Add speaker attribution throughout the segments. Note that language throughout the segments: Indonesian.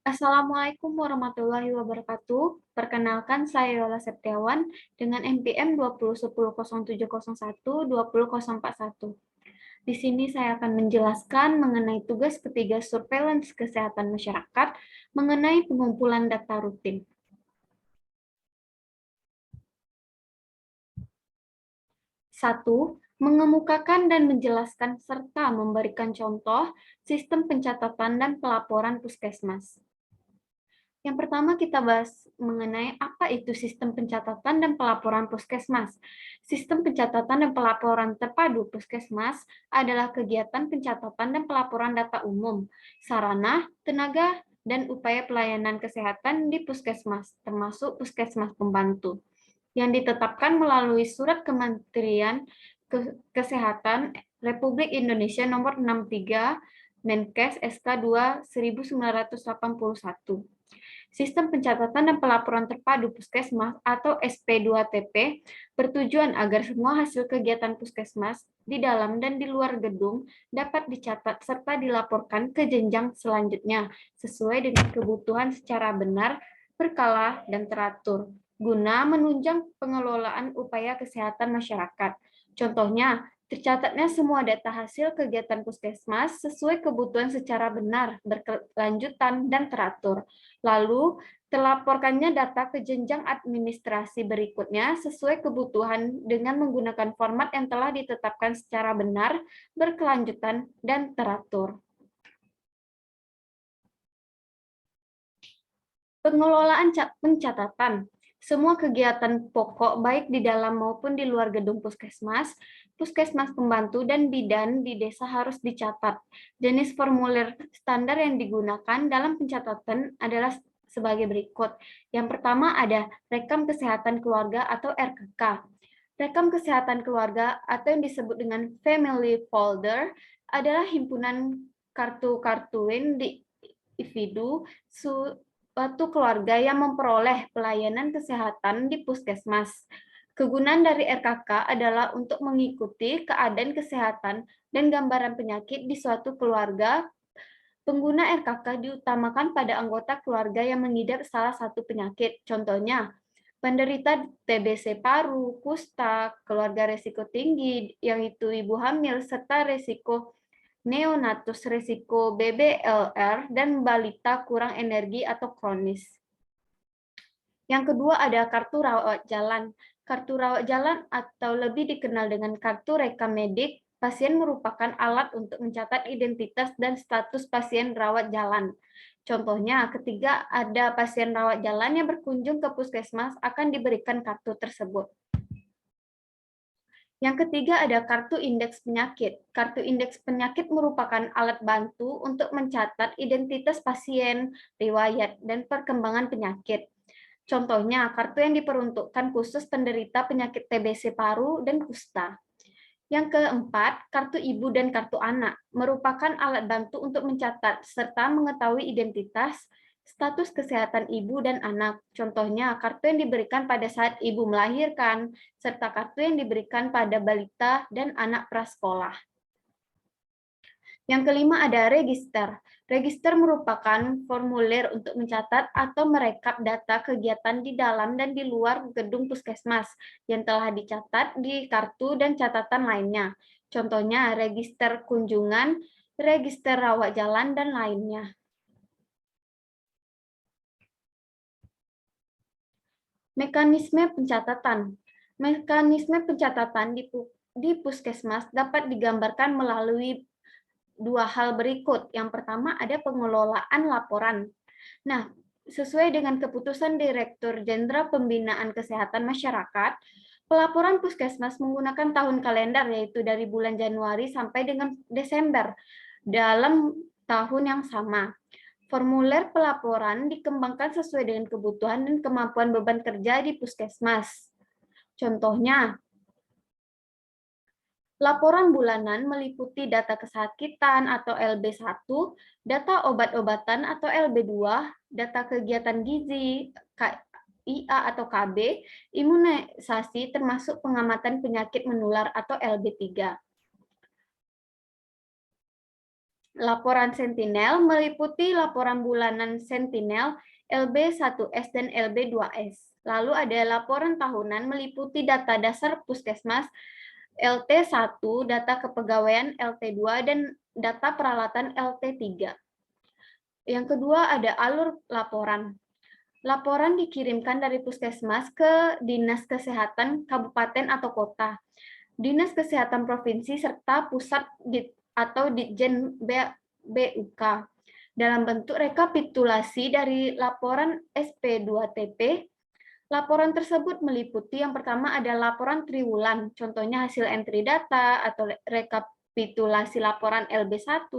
Speaker 1: Assalamualaikum warahmatullahi wabarakatuh. Perkenalkan, saya Yola Septiawan dengan NPM 20100701 Di sini saya akan menjelaskan mengenai tugas ketiga surveillance kesehatan masyarakat mengenai pengumpulan data rutin. 1. Mengemukakan dan menjelaskan serta memberikan contoh sistem pencatatan dan pelaporan puskesmas. Yang pertama kita bahas mengenai apa itu sistem pencatatan dan pelaporan puskesmas. Sistem pencatatan dan pelaporan terpadu puskesmas adalah kegiatan pencatatan dan pelaporan data umum, sarana, tenaga, dan upaya pelayanan kesehatan di puskesmas, termasuk puskesmas pembantu, yang ditetapkan melalui Surat Kementerian Kesehatan Republik Indonesia Nomor 63 Menkes SK 2 1981. Sistem pencatatan dan pelaporan terpadu puskesmas atau SP2TP bertujuan agar semua hasil kegiatan puskesmas di dalam dan di luar gedung dapat dicatat serta dilaporkan ke jenjang selanjutnya sesuai dengan kebutuhan secara benar, berkala, dan teratur, guna menunjang pengelolaan upaya kesehatan masyarakat. Contohnya, tercatatnya semua data hasil kegiatan puskesmas sesuai kebutuhan secara benar, berkelanjutan, dan teratur. Lalu, terlaporkannya data ke jenjang administrasi berikutnya sesuai kebutuhan dengan menggunakan format yang telah ditetapkan secara benar, berkelanjutan, dan teratur. Pengelolaan pencatatan. Semua kegiatan pokok baik di dalam maupun di luar gedung puskesmas, puskesmas pembantu, dan bidan di desa harus dicatat. Jenis formulir standar yang digunakan dalam pencatatan adalah sebagai berikut. Yang pertama ada rekam kesehatan keluarga atau RKK. Rekam kesehatan keluarga atau yang disebut dengan family folder adalah himpunan kartu-kartu di individu suatu keluarga yang memperoleh pelayanan kesehatan di puskesmas. Kegunaan dari RKK adalah untuk mengikuti keadaan kesehatan dan gambaran penyakit di suatu keluarga. Pengguna RKK diutamakan pada anggota keluarga yang mengidap salah satu penyakit. Contohnya, penderita TBC paru, kusta, keluarga risiko tinggi, yang itu ibu hamil, serta risiko neonatus, risiko BBLR, dan balita kurang energi atau kronis. Yang kedua ada kartu rawat jalan. Kartu rawat jalan atau lebih dikenal dengan kartu rekam medik, pasien merupakan alat untuk mencatat identitas dan status pasien rawat jalan. Contohnya, ketika ada pasien rawat jalan yang berkunjung ke puskesmas akan diberikan kartu tersebut. Yang ketiga ada kartu indeks penyakit. Kartu indeks penyakit merupakan alat bantu untuk mencatat identitas pasien, riwayat, dan perkembangan penyakit. Contohnya, kartu yang diperuntukkan khusus penderita penyakit TBC paru dan kusta. Yang keempat, kartu ibu dan kartu anak merupakan alat bantu untuk mencatat serta mengetahui identitas, status kesehatan ibu dan anak. Contohnya, kartu yang diberikan pada saat ibu melahirkan, serta kartu yang diberikan pada balita dan anak prasekolah. Yang kelima ada register. Register merupakan formulir untuk mencatat atau merekap data kegiatan di dalam dan di luar gedung puskesmas yang telah dicatat di kartu dan catatan lainnya. Contohnya register kunjungan, register rawat jalan, dan lainnya. Mekanisme pencatatan. Mekanisme pencatatan di puskesmas dapat digambarkan melalui dua hal berikut. Yang pertama ada pengelolaan laporan. Nah, sesuai dengan keputusan Direktur Jenderal Pembinaan Kesehatan Masyarakat, pelaporan puskesmas menggunakan tahun kalender, yaitu dari bulan Januari sampai dengan Desember dalam tahun yang sama. Formulir pelaporan dikembangkan sesuai dengan kebutuhan dan kemampuan beban kerja di puskesmas. Contohnya, laporan bulanan meliputi data kesakitan atau LB1, data obat-obatan atau LB2, data kegiatan gizi, IA atau KB, imunisasi termasuk pengamatan penyakit menular atau LB3. Laporan Sentinel meliputi laporan bulanan Sentinel LB1S dan LB2S. Lalu ada laporan tahunan meliputi data dasar Puskesmas LT1, data kepegawaian LT2, dan data peralatan LT3. Yang kedua ada alur laporan. Laporan dikirimkan dari Puskesmas ke Dinas Kesehatan Kabupaten atau Kota, Dinas Kesehatan Provinsi, serta Pusat atau Ditjen BUK dalam bentuk rekapitulasi dari laporan SP2TP. Laporan tersebut meliputi yang pertama ada laporan triwulan, contohnya hasil entry data atau rekapitulasi laporan LB1,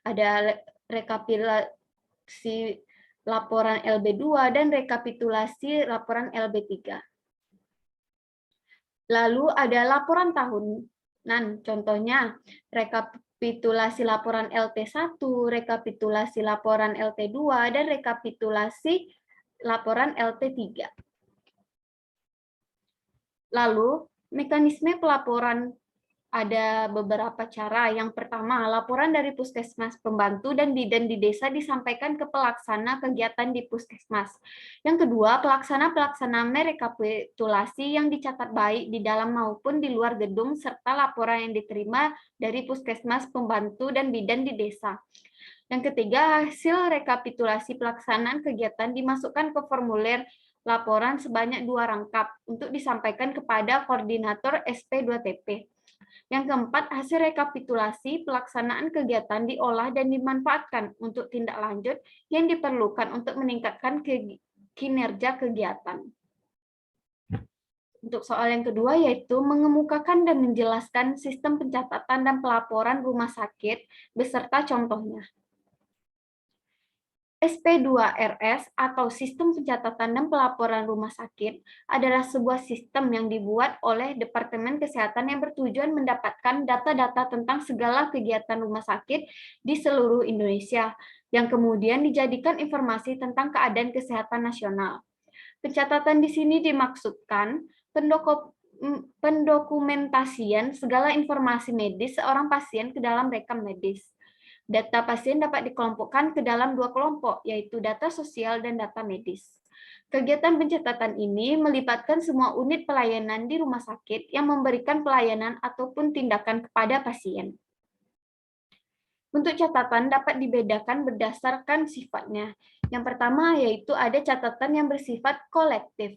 Speaker 1: ada rekapitulasi laporan LB2, dan rekapitulasi laporan LB3. Lalu ada laporan tahunan, contohnya rekapitulasi laporan LT1, rekapitulasi laporan LT2, dan rekapitulasi laporan LT3. Lalu, mekanisme pelaporan ada beberapa cara. Yang pertama, laporan dari Puskesmas Pembantu dan bidan di desa disampaikan ke pelaksana kegiatan di Puskesmas. Yang kedua, pelaksana merekapitulasi yang dicatat baik di dalam maupun di luar gedung, serta laporan yang diterima dari Puskesmas Pembantu dan bidan di desa. Yang ketiga, hasil rekapitulasi pelaksanaan kegiatan dimasukkan ke formulir laporan sebanyak 2 rangkap untuk disampaikan kepada koordinator SP2TP. Yang keempat, hasil rekapitulasi pelaksanaan kegiatan diolah dan dimanfaatkan untuk tindak lanjut yang diperlukan untuk meningkatkan kinerja kegiatan. Untuk soal yang kedua, yaitu mengemukakan dan menjelaskan sistem pencatatan dan pelaporan rumah sakit beserta contohnya. SP2RS atau Sistem Pencatatan dan Pelaporan Rumah Sakit adalah sebuah sistem yang dibuat oleh Departemen Kesehatan yang bertujuan mendapatkan data-data tentang segala kegiatan rumah sakit di seluruh Indonesia, yang kemudian dijadikan informasi tentang keadaan kesehatan nasional. Pencatatan di sini dimaksudkan pendokumentasian segala informasi medis seorang pasien ke dalam rekam medis. Data pasien dapat dikelompokkan ke dalam 2 kelompok, yaitu data sosial dan data medis. Kegiatan pencatatan ini melibatkan semua unit pelayanan di rumah sakit yang memberikan pelayanan ataupun tindakan kepada pasien. Untuk catatan dapat dibedakan berdasarkan sifatnya. Yang pertama yaitu ada catatan yang bersifat kolektif.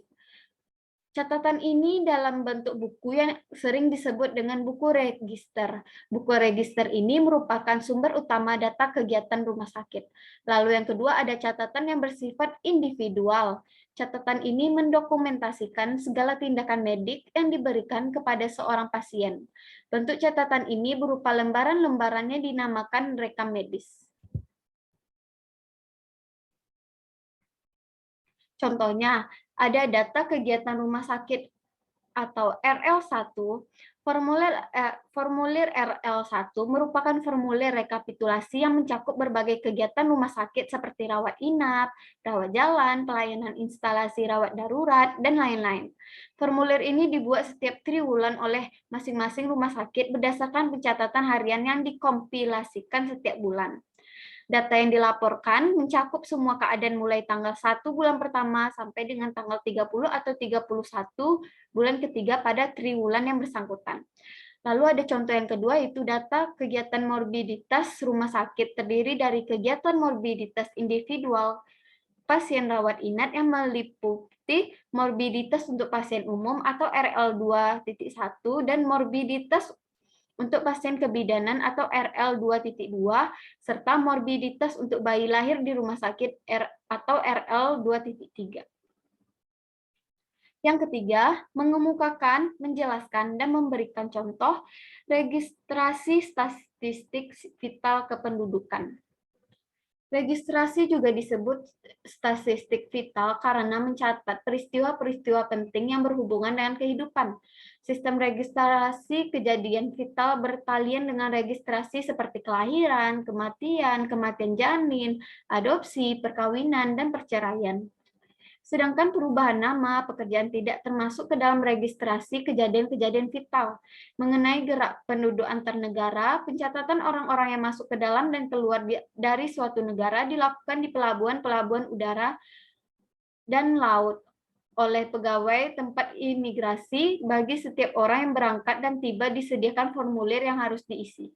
Speaker 1: Catatan ini dalam bentuk buku yang sering disebut dengan buku register. Buku register ini merupakan sumber utama data kegiatan rumah sakit. Lalu yang kedua ada catatan yang bersifat individual. Catatan ini mendokumentasikan segala tindakan medik yang diberikan kepada seorang pasien. Bentuk catatan ini berupa lembaran-lembarannya dinamakan rekam medis. Contohnya, ada data kegiatan rumah sakit atau RL1. Formulir RL1 merupakan formulir rekapitulasi yang mencakup berbagai kegiatan rumah sakit seperti rawat inap, rawat jalan, pelayanan instalasi rawat darurat, dan lain-lain. Formulir ini dibuat setiap triwulan oleh masing-masing rumah sakit berdasarkan pencatatan harian yang dikompilasikan setiap bulan. Data yang dilaporkan mencakup semua keadaan mulai tanggal 1 bulan pertama sampai dengan tanggal 30 atau 31 bulan ketiga pada triwulan yang bersangkutan. Lalu ada contoh yang kedua, yaitu data kegiatan morbiditas rumah sakit terdiri dari kegiatan morbiditas individual pasien rawat inap yang meliputi morbiditas untuk pasien umum atau RL2.1 dan morbiditas untuk pasien kebidanan atau RL2.2, serta morbiditas untuk bayi lahir di rumah sakit atau RL2.3. Yang ketiga, mengemukakan, menjelaskan, dan memberikan contoh registrasi statistik vital kependudukan. Registrasi juga disebut statistik vital karena mencatat peristiwa-peristiwa penting yang berhubungan dengan kehidupan. Sistem registrasi kejadian vital bertalian dengan registrasi seperti kelahiran, kematian, kematian janin, adopsi, perkawinan, dan perceraian. Sedangkan perubahan nama pekerjaan tidak termasuk ke dalam registrasi kejadian-kejadian vital. Mengenai gerak penduduk antar negara, pencatatan orang-orang yang masuk ke dalam dan keluar dari suatu negara dilakukan di pelabuhan-pelabuhan udara dan laut oleh pegawai tempat imigrasi. Bagi setiap orang yang berangkat dan tiba disediakan formulir yang harus diisi.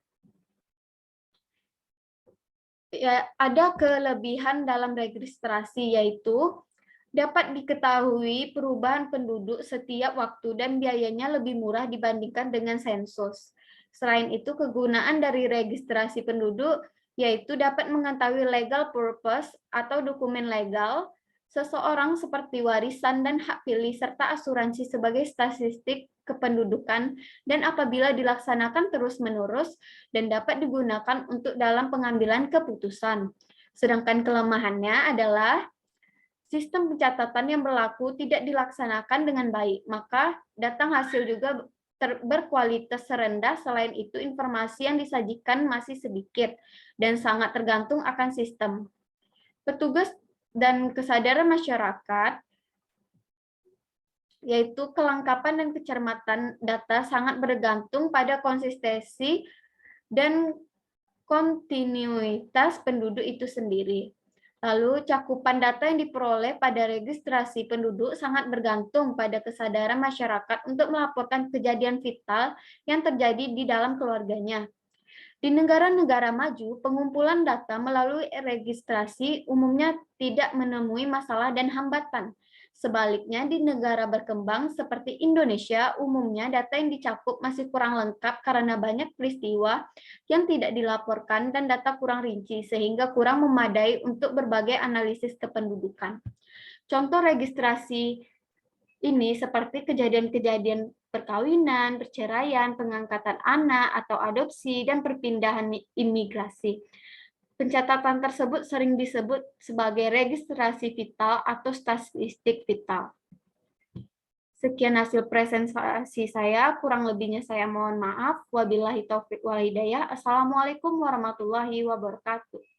Speaker 1: Ya, ada kelebihan dalam registrasi, yaitu dapat diketahui perubahan penduduk setiap waktu dan biayanya lebih murah dibandingkan dengan sensus. Selain itu, kegunaan dari registrasi penduduk yaitu dapat mengetahui legal purpose atau dokumen legal seseorang seperti warisan dan hak pilih serta asuransi sebagai statistik kependudukan, dan apabila dilaksanakan terus-menerus dan dapat digunakan untuk dalam pengambilan keputusan. Sedangkan kelemahannya adalah sistem pencatatan yang berlaku tidak dilaksanakan dengan baik, maka data hasil juga berkualitas rendah. Selain itu, informasi yang disajikan masih sedikit dan sangat tergantung akan sistem. Petugas dan kesadaran masyarakat, yaitu kelengkapan dan kecermatan data sangat bergantung pada konsistensi dan kontinuitas penduduk itu sendiri. Lalu, cakupan data yang diperoleh pada registrasi penduduk sangat bergantung pada kesadaran masyarakat untuk melaporkan kejadian vital yang terjadi di dalam keluarganya. Di negara-negara maju, pengumpulan data melalui registrasi umumnya tidak menemui masalah dan hambatan. Sebaliknya, di negara berkembang seperti Indonesia, umumnya data yang dicakup masih kurang lengkap karena banyak peristiwa yang tidak dilaporkan dan data kurang rinci, sehingga kurang memadai untuk berbagai analisis kependudukan. Contoh registrasi ini seperti kejadian-kejadian perkawinan, perceraian, pengangkatan anak atau adopsi, dan perpindahan imigrasi. Pencatatan tersebut sering disebut sebagai registrasi vital atau statistik vital. Sekian hasil presentasi saya, kurang lebihnya saya mohon maaf. Wabillahi taufiq wal hidayah. Assalamualaikum warahmatullahi wabarakatuh.